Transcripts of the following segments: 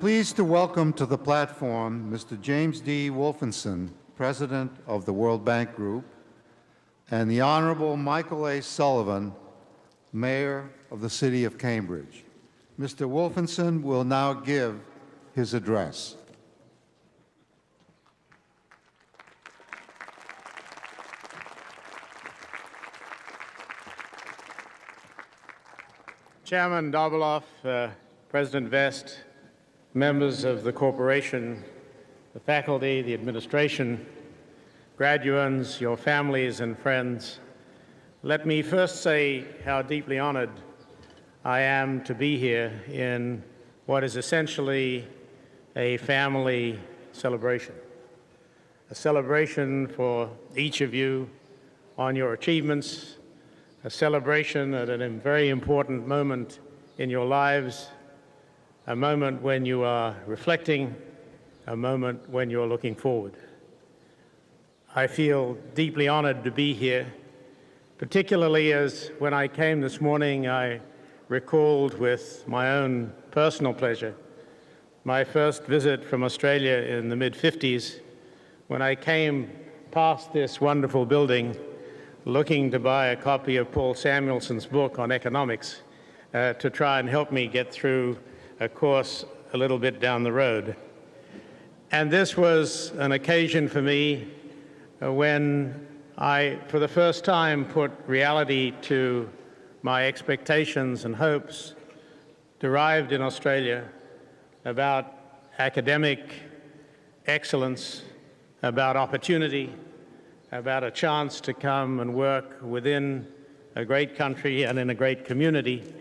pleased to welcome to the platform Mr. James D. Wolfensohn, President of the World Bank Group, and the Honorable Michael A. Sullivan, Mayor of the City of Cambridge. Mr. Wolfensohn will now give his address. Chairman Dobeloff, President Vest, members of the corporation, the faculty, the administration, graduands, your families and friends, let me first say how deeply honored I am to be here in what is essentially a family celebration, a celebration for each of you on your achievements, a celebration at a very important moment in your lives, a moment when you are reflecting, a moment when you're looking forward. I feel deeply honored to be here, particularly as when I came this morning, I recalled with my own personal pleasure my first visit from Australia in the mid-50s, when I came past this wonderful building looking to buy a copy of Paul Samuelson's book on economics to try and help me get through a course a little bit down the road. And this was an occasion for me when I, for the first time, put reality to my expectations and hopes derived in Australia about academic excellence, about opportunity, about a chance to come and work within a great country and in a great community,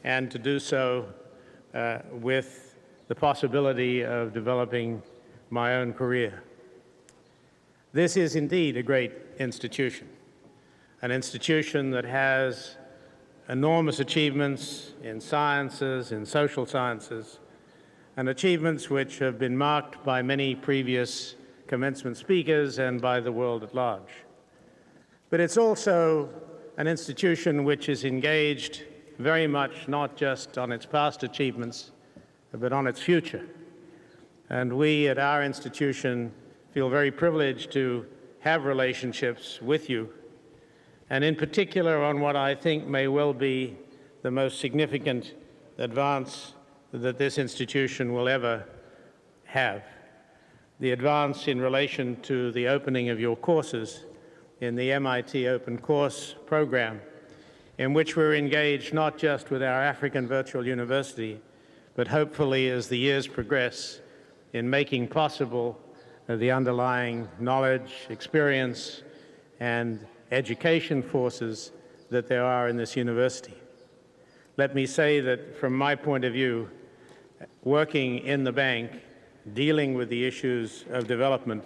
and to do so with the possibility of developing my own career. This is indeed a great institution, an institution that has enormous achievements in sciences, in social sciences, and achievements which have been marked by many previous commencement speakers and by the world at large. But it's also an institution which is engaged very much not just on its past achievements, but on its future. And we at our institution feel very privileged to have relationships with you, and in particular on what I think may well be the most significant advance that this institution will ever have. The advance in relation to the opening of your courses in the MIT Open Course program, in which we're engaged not just with our African Virtual University, but hopefully as the years progress in making possible the underlying knowledge, experience, and education forces that there are in this university. Let me say that from my point of view, working in the bank, dealing with the issues of development,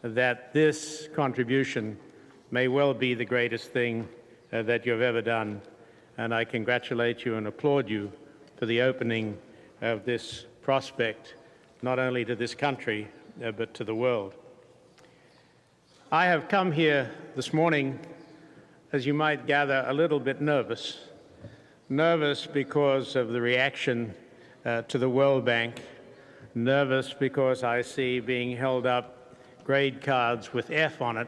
that this contribution may well be the greatest thing that you've ever done. And I congratulate you and applaud you for the opening of this prospect, not only to this country, but to the world. I have come here this morning, as you might gather, a little bit nervous. Nervous because of the reaction to the World Bank. Nervous because I see being held up grade cards with F on it.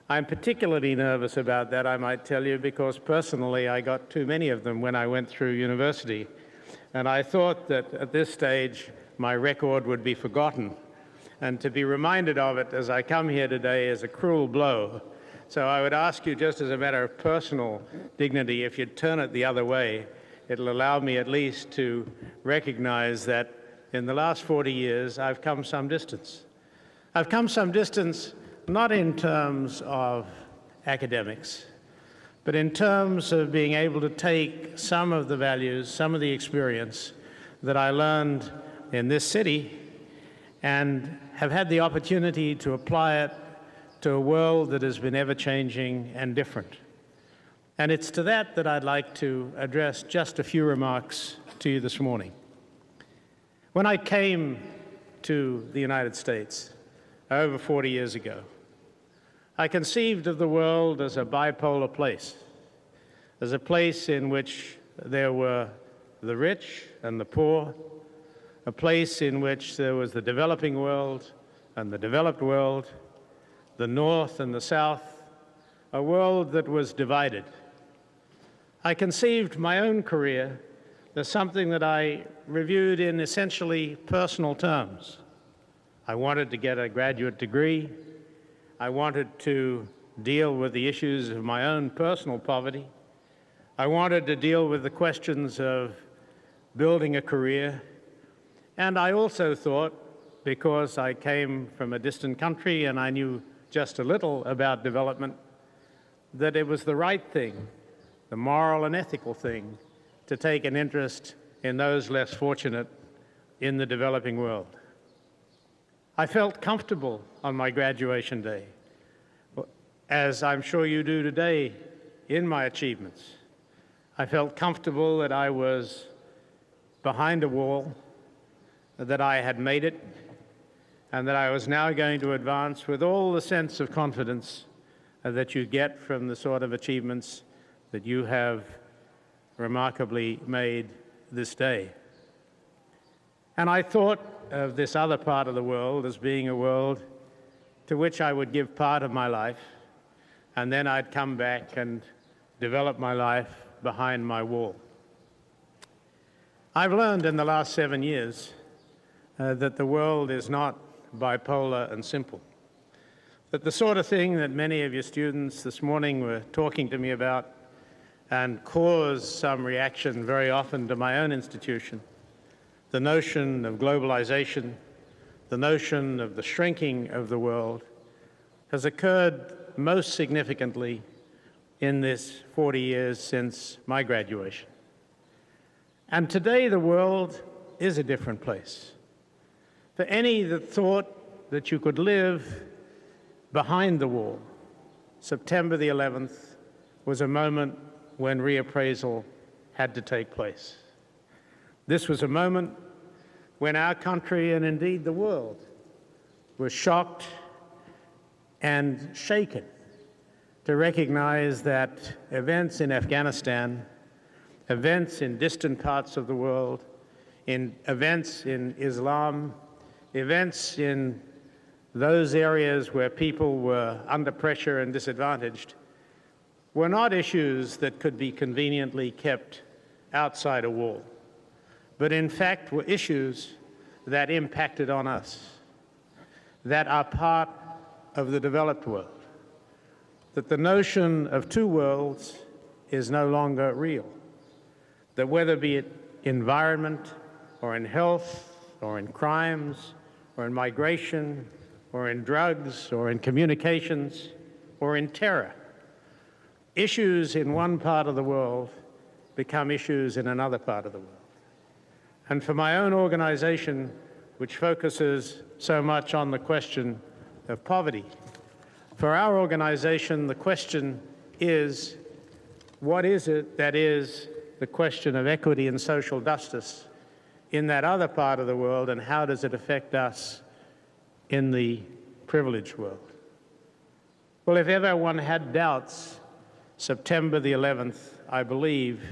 I'm particularly nervous about that, I might tell you, because personally I got too many of them when I went through university. And I thought that at this stage my record would be forgotten. And to be reminded of it as I come here today is a cruel blow. So I would ask you, just as a matter of personal dignity, if you'd turn it the other way, it'll allow me at least to recognize that in the last 40 years, I've come some distance. I've come some distance not in terms of academics, but in terms of being able to take some of the values, some of the experience that I learned in this city and have had the opportunity to apply it to a world that has been ever-changing and different. And it's to that that I'd like to address just a few remarks to you this morning. When I came to the United States over 40 years ago, I conceived of the world as a bipolar place, as a place in which there were the rich and the poor, a place in which there was the developing world and the developed world, the North and the South, a world that was divided. I conceived my own career as something that I reviewed in essentially personal terms. I wanted to get a graduate degree. I wanted to deal with the issues of my own personal poverty. I wanted to deal with the questions of building a career. And I also thought, because I came from a distant country and I knew just a little about development, that it was the right thing, the moral and ethical thing, to take an interest in those less fortunate in the developing world. I felt comfortable on my graduation day, as I'm sure you do today in my achievements. I felt comfortable that I was behind a wall, that I had made it, and that I was now going to advance with all the sense of confidence that you get from the sort of achievements that you have remarkably made this day. And I thought of this other part of the world as being a world to which I would give part of my life, and then I'd come back and develop my life behind my wall. I've learned in the last 7 years that the world is not bipolar and simple, that the sort of thing that many of your students this morning were talking to me about and caused some reaction very often to my own institution, the notion of globalization, the notion of the shrinking of the world, has occurred most significantly in this 40 years since my graduation. And today the world is a different place. For any that thought that you could live behind the wall, September the 11th was a moment when reappraisal had to take place. This was a moment when our country, and indeed the world, was shocked and shaken to recognize that events in Afghanistan, events in distant parts of the world, events in Islam, events in those areas where people were under pressure and disadvantaged, were not issues that could be conveniently kept outside a wall, but in fact were issues that impacted on us, that are part of the developed world, that the notion of two worlds is no longer real, that whether be it environment or in health or in crimes or in migration or in drugs or in communications or in terror, issues in one part of the world become issues in another part of the world. And for my own organization, which focuses so much on the question of poverty, for our organization, the question is, what is it that is the question of equity and social justice in that other part of the world, and how does it affect us in the privileged world? Well, if ever one had doubts, September the 11th, I believe,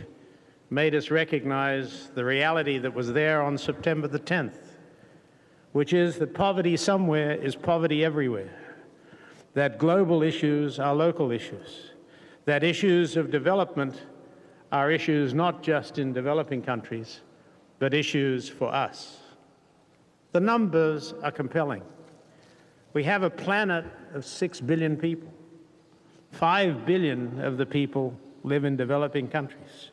made us recognize the reality that was there on September the 10th, which is that poverty somewhere is poverty everywhere, that global issues are local issues, that issues of development are issues not just in developing countries, but issues for us. The numbers are compelling. We have a planet of 6 billion people. 5 billion of the people live in developing countries.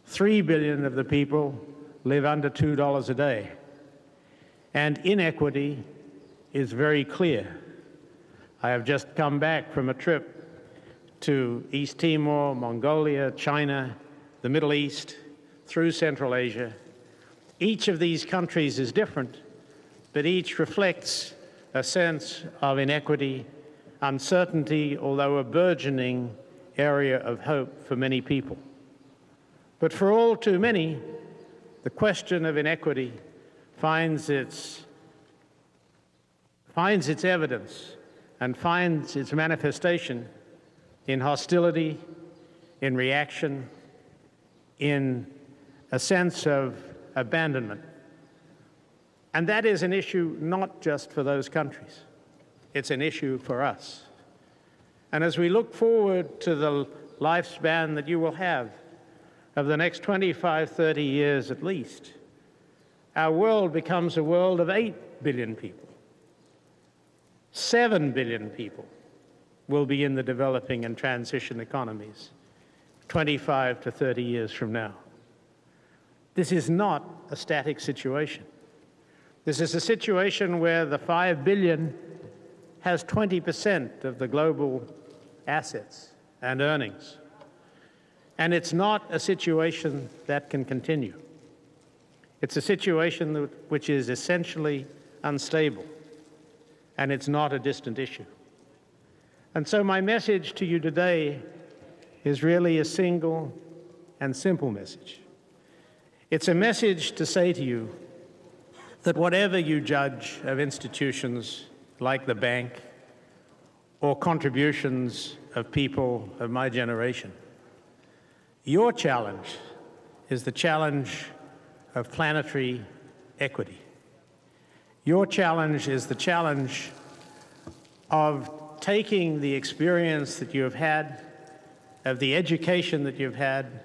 3 billion of the people live under $2 a day. And inequity is very clear. I have just come back from a trip to East Timor, Mongolia, China, the Middle East, through Central Asia. Each of these countries is different, but each reflects a sense of inequity, uncertainty, although a burgeoning area of hope for many people. But for all too many, the question of inequity finds its evidence and finds its manifestation in hostility, in reaction, in a sense of abandonment. And that is an issue not just for those countries. It's an issue for us. And as we look forward to the lifespan that you will have of the next 25, 30 years at least, our world becomes a world of 8 billion people. 7 billion people will be in the developing and transition economies 25 to 30 years from now. This is not a static situation. This is a situation where the 5 billion has 20% of the global assets and earnings. And it's not a situation that can continue. It's a situation which is essentially unstable, and it's not a distant issue. And so my message to you today is really a single and simple message. It's a message to say to you that whatever you judge of institutions like the bank or contributions of people of my generation, your challenge is the challenge of planetary equity. Your challenge is the challenge of taking the experience that you have had, of the education that you've had,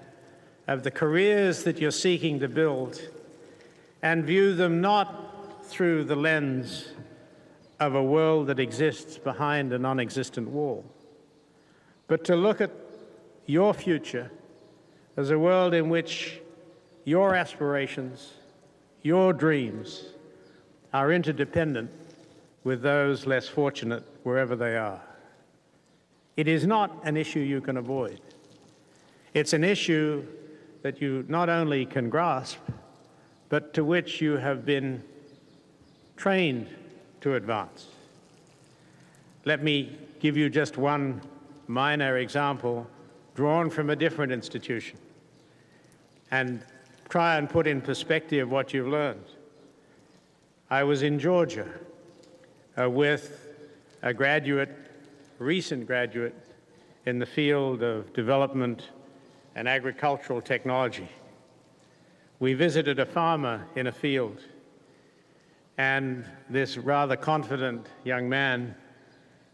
of the careers that you're seeking to build, and view them not through the lens of a world that exists behind a non-existent wall, but to look at your future as a world in which your aspirations, your dreams are interdependent with those less fortunate wherever they are. It is not an issue you can avoid. It's an issue that you not only can grasp, but to which you have been trained to advance. Let me give you just one minor example drawn from a different institution and try and put in perspective what you've learned. I was in Georgia with a recent graduate in the field of development and agricultural technology. We visited a farmer in a field, and this rather confident young man,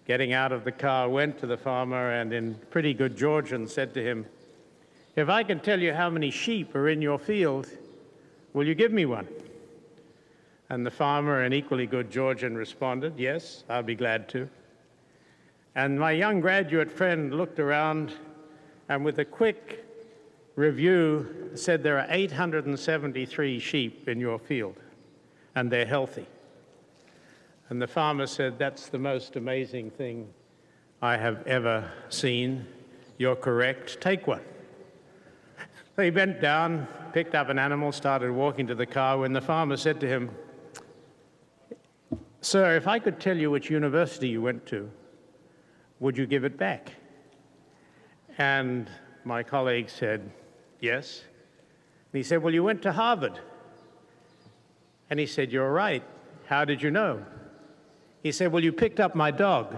getting out of the car, went to the farmer and in pretty good Georgian said to him, "If I can tell you how many sheep are in your field, will you give me one?" And the farmer, in equally good Georgian, responded, "Yes, I'll be glad to." And my young graduate friend looked around and with a quick review said, "There are 873 sheep in your field, and they're healthy." And the farmer said, "That's the most amazing thing I have ever seen. You're correct. Take one." So he bent down, picked up an animal, started walking to the car when the farmer said to him, "Sir, if I could tell you which university you went to, would you give it back?" And my colleague said, "Yes." And he said, "Well, you went to Harvard." And he said, "You're right. How did you know?" He said, "Well, you picked up my dog."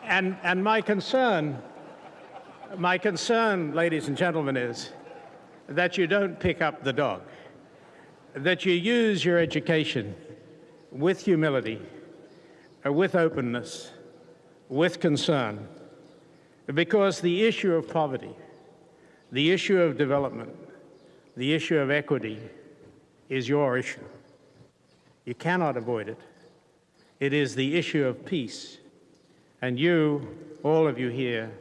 And my concern, ladies and gentlemen, is that you don't pick up the dog, that you use your education with humility, with openness, with concern, because the issue of poverty, the issue of development, the issue of equity is your issue. You cannot avoid it. It is the issue of peace. And you, all of you here,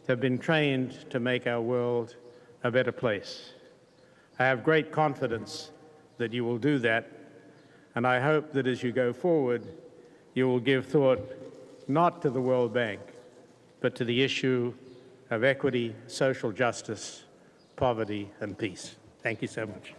have been trained to make our world a better place. I have great confidence that you will do that, and I hope that as you go forward, you will give thought not to the World Bank, but to the issue of equity, social justice, poverty, and peace. Thank you so much.